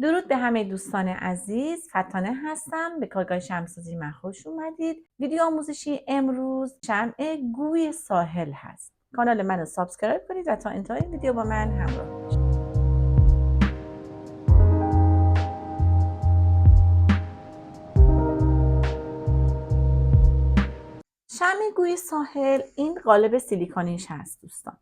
درود به همه دوستان عزیز. فتانه هستم. به کارگاه شمع‌سازی من خوش اومدید. ویدیو آموزشی امروز شمع گوی ساحل هست. کانال منو سابسکرایب کنید و تا انتهای ویدیو با من همراه باشید. شمع گوی ساحل این قالب سیلیکونیش هست دوستان.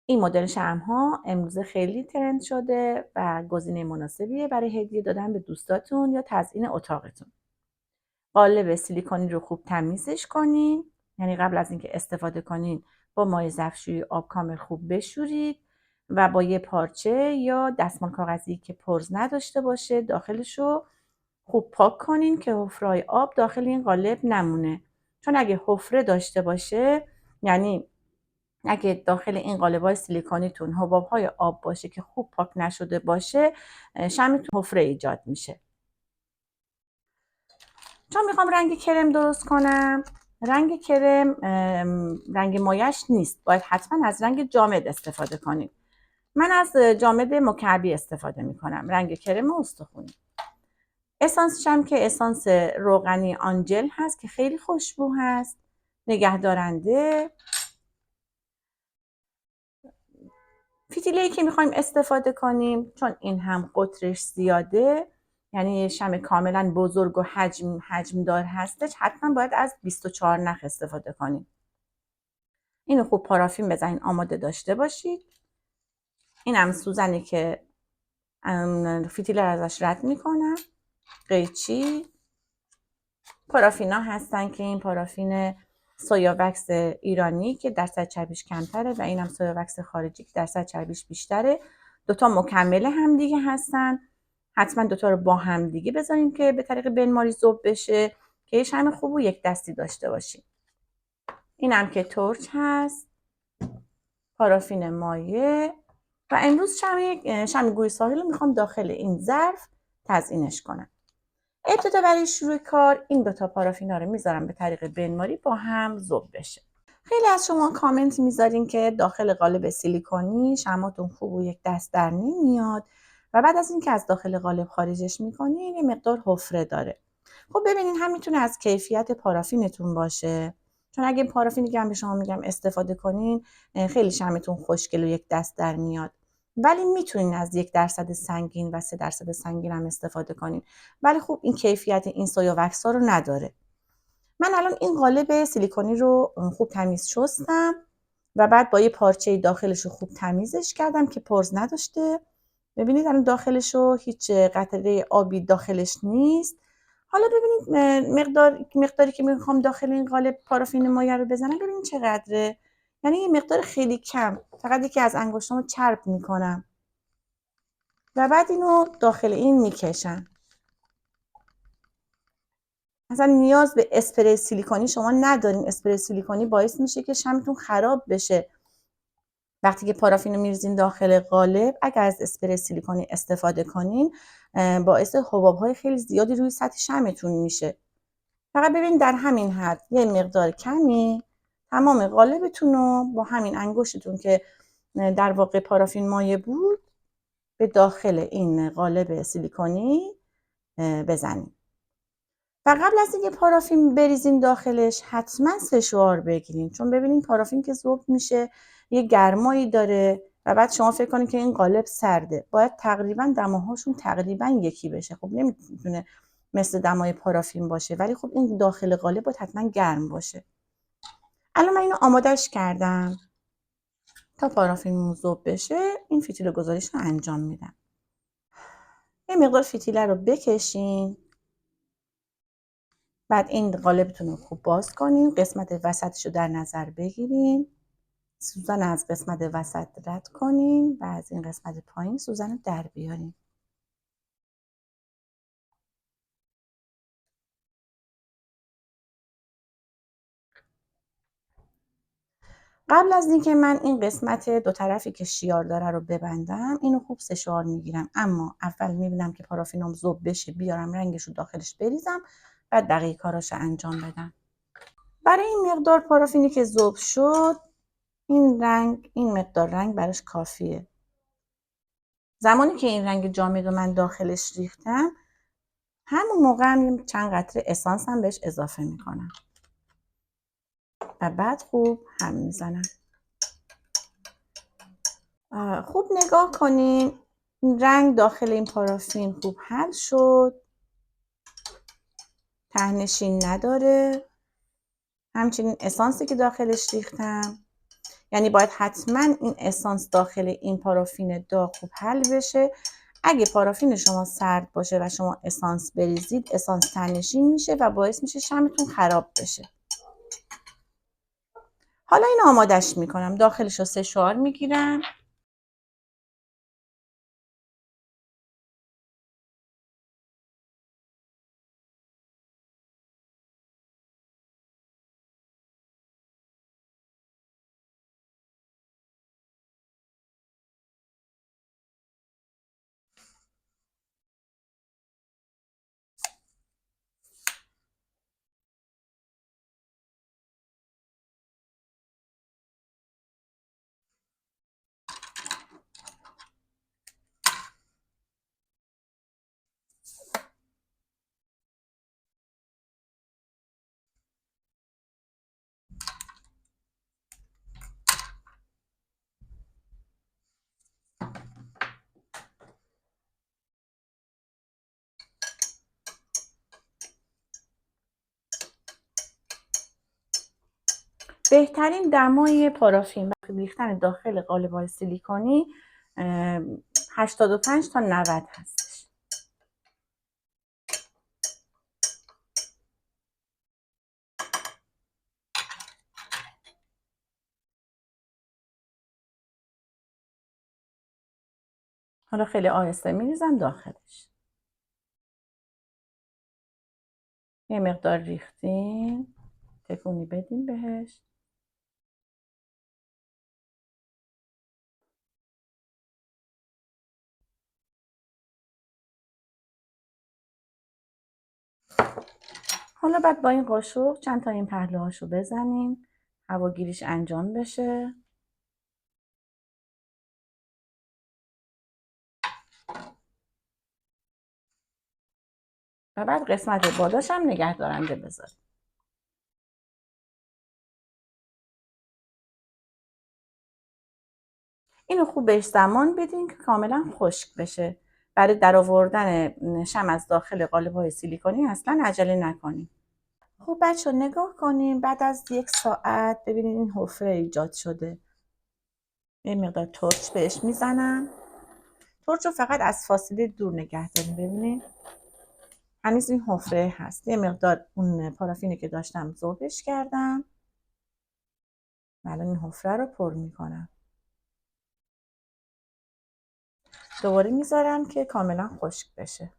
این مدل شمع‌ها امروزه خیلی ترند شده و گزینه مناسبیه برای هدیه دادن به دوستاتون یا تزیین اتاقتون. قالب سیلیکونی رو خوب تمیزش کنین، یعنی قبل از اینکه استفاده کنین با مایع ظرفشویی آب کامل خوب بشورید و با یه پارچه یا دستمال کاغذی که پرز نداشته باشه داخلش رو خوب پاک کنین که حفره‌های آب داخل این قالب نمونه. چون اگه حفره داشته باشه، یعنی اگه داخل این قالب‌های سیلیکونیتون حباب‌های آب باشه که خوب پاک نشده باشه، شمعتون حفره ایجاد میشه. چون میخوام رنگ کرم درست کنم، رنگ کرم رنگ مایش نیست، باید حتما از رنگ جامد استفاده کنیم. من از جامد مکعبی استفاده میکنم، رنگ کرم استخونی. اسانسش هم که اسانس روغنی آنجل هست که خیلی خوشبو هست، نگهدارنده. فتیله‌ای که میخوایم استفاده کنیم، چون این هم قطرش زیاده، یعنی شمع کاملا بزرگ و حجمدار هستش، حتما باید از 24 نخ استفاده کنیم. اینو خوب پارافین بزنین آماده داشته باشید. این هم سوزنی که فتیله رو ازش رد میکنم، قیچی. پارافینا هستن که این پارافین سویا وکس ایرانی که درصد چربیش کمتره و اینم سویا وکس خارجی که درصد چربیش بیشتره. دوتا مکمل هم دیگه هستن. حتما دوتا رو با هم دیگه بذاریم که به طریق بنماری ذوب بشه که یه شمع خوب و یک دستی داشته باشیم. اینم که تورچ هست، پارافین مایع. و امروز شمع گوی ساحل رو میخوام داخل این ظرف تزیینش کنم. ابتدا برای شروع کار این دوتا پارافینا رو میذارم به طریق بنماری با هم ذوب بشه. خیلی از شما کامنت میذارین که داخل قالب سیلیکونی شمعاتون خوب و یک دست در نمیاد و بعد از اینکه از داخل قالب خارجش میکنین یه مقدار حفره داره. خب ببینین، هم میتونه از کیفیت پارافینتون باشه، چون اگه پارافینی که من به شما میگم استفاده کنین خیلی شمعتون خوشگل و یک دست در میاد. ولی میتونین از 1% سنگین و 3% سنگین هم استفاده کنین، ولی خب این کیفیت این سویا وکس ها رو نداره. من الان این قالب سیلیکونی رو خوب تمیز شستم و بعد با یه پارچه داخلش رو خوب تمیزش کردم که پرز نداشته. ببینید الان داخلش رو هیچ قطره آبی داخلش نیست. حالا ببینید مقداری که میخوام داخل این قالب پارافین مایع رو بزنم، ببینید چقدره. یعنی یه مقدار خیلی کم، فقط یکی از انگشتامو چرب میکنم و بعد اینو داخل این میکشم. مثلا نیاز به اسپری سیلیکونی شما ندارین. اسپری سیلیکونی باعث میشه که شمعتون خراب بشه. وقتی که پارافین رو میریزین داخل قالب، اگر از اسپری سیلیکونی استفاده کنین باعث حباب‌های خیلی زیادی روی سطح شمعتون میشه. فقط ببین در همین حد یه مقدار کمی تمام قالبتون رو با همین انگشتتون که در واقع پارافین مایع بود به داخل این قالب سیلیکونی بزنین. و قبل از اینکه پارافین بریزین داخلش حتما سشوار بگیرین، چون ببینین پارافین که ذوب میشه یه گرمایی داره و بعد شما فکر کنین که این قالب سرده. باید تقریبا دماهاشون تقریبا یکی بشه. خب نمیتونه مثل دمای پارافین باشه، ولی خب این داخل قالب باید حتما گرم باشه. الان من اینو آمادش کردم تا پارافین ذوب بشه. این فتیله گذاریش رو انجام میدم. یه مقدار فتیله رو بکشین، بعد این قالبتون رو خوب باز کنین، قسمت وسطش رو در نظر بگیرین، سوزن از قسمت وسط رد کنین و از این قسمت پایین سوزن رو در بیارین. قبل از اینکه من این قسمت دو طرفی که شیار داره رو ببندم، اینو خوب سشوار میگیرم، اما اول میبینم که پارافینم ذوب بشه، بیارم رنگش رو داخلش بریزم، بعد بقیه کاراش انجام بدم. برای این مقدار پارافینی که ذوب شد، این مقدار رنگ براش کافیه. زمانی که این رنگ جامد رو من داخلش ریختم، همون موقع هم چند قطره اسانس هم بهش اضافه میکنم و بعد خوب هم میزنم. خوب نگاه کنین رنگ داخل این پارافین خوب حل شد، ته‌نشین نداره. همچنین اسانسی که داخلش ریختم، یعنی باید حتما این اسانس داخل این پارافین داغ خوب حل بشه. اگه پارافین شما سرد باشه و شما اسانس بریزید، اسانس ته‌نشین میشه و باعث میشه شمعتون خراب بشه. حالا این آمادش میکنم، داخلش رو سشوار میگیرم. بهترین دمای پارافین برای ریختن داخل قالب‌های سیلیکونی 85 تا 90 هستش. حالا خیلی آهسته میریزم داخلش. یه مقدار ریختیم، تکونی بدیم بهش. حالا بعد با این قاشق چند تا این پهلوهاشو بزنیم، هواگیریش انجام بشه. و بعد قسمت بالاش هم نگه دارنده بذاریم. اینو خوب بهش زمان بدین که کاملا خشک بشه. برای درآوردن شمع از داخل قالب‌های سیلیکونی اصلا عجله نکنیم. خب بچه نگاه کنیم بعد از 1 ساعت ببینید این حفره ایجاد شده. یه مقدار ترش بهش میزنم. ترش رو فقط از فاصله دور نگه داریم. ببینید هنوز این حفره هست. یه مقدار اون پارافینی که داشتم ذوبش کردم. الان این حفره رو پر میکنم. دوباره میذارم که کاملا خشک بشه.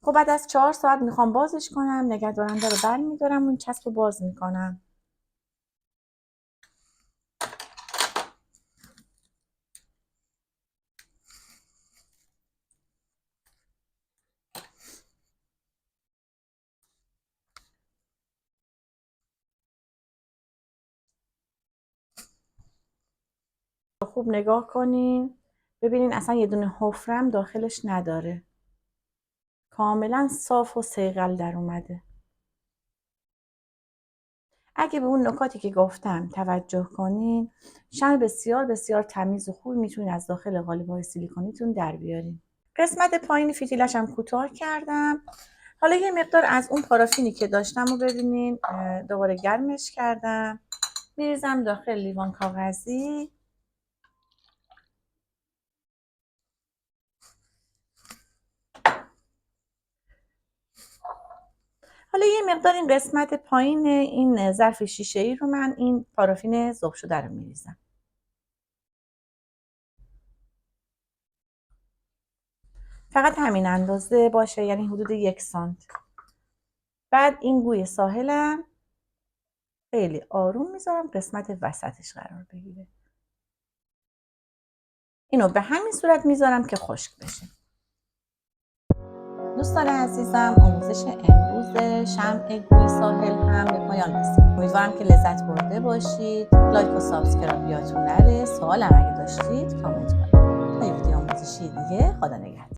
خب بعد از 4 ساعت میخوام بازش کنم. نگه دارنده رو برمیدارم، اون چسب رو باز میکنم. خوب نگاه کنین ببینین اصلا یه دونه حفرم داخلش نداره، کاملا صاف و صیقل در اومده. اگه به اون نکاتی که گفتم توجه کنین، شمع بسیار بسیار تمیز و خوب میتونین از داخل قالب‌های سیلیکونیتون در بیارین. قسمت پایین فتیلش هم کوتاه کردم. حالا یه مقدار از اون پارافینی که داشتم رو ببینین دوباره گرمش کردم، میریزم داخل لیوان کاغذی. حالا یه مقدار این قسمت پایین این ظرف شیشه‌ای رو من این پارافین ذوب شده رو میریزم. فقط همین اندازه باشه، یعنی حدود 1 سانت. بعد این گوی ساحلم خیلی آروم میذارم قسمت وسطش قرار بگیره. اینو به همین صورت میذارم که خشک بشه. دوستان عزیزم، آموزش امروز شمع گوی ساحل هم به پایان رسید. امیدوارم که لذت برده باشید. لایک و سابسکرایب یادتون نره. سوالم اگه داشتید کامنت کنید. ورزشی دیگه. خدا نگهدار.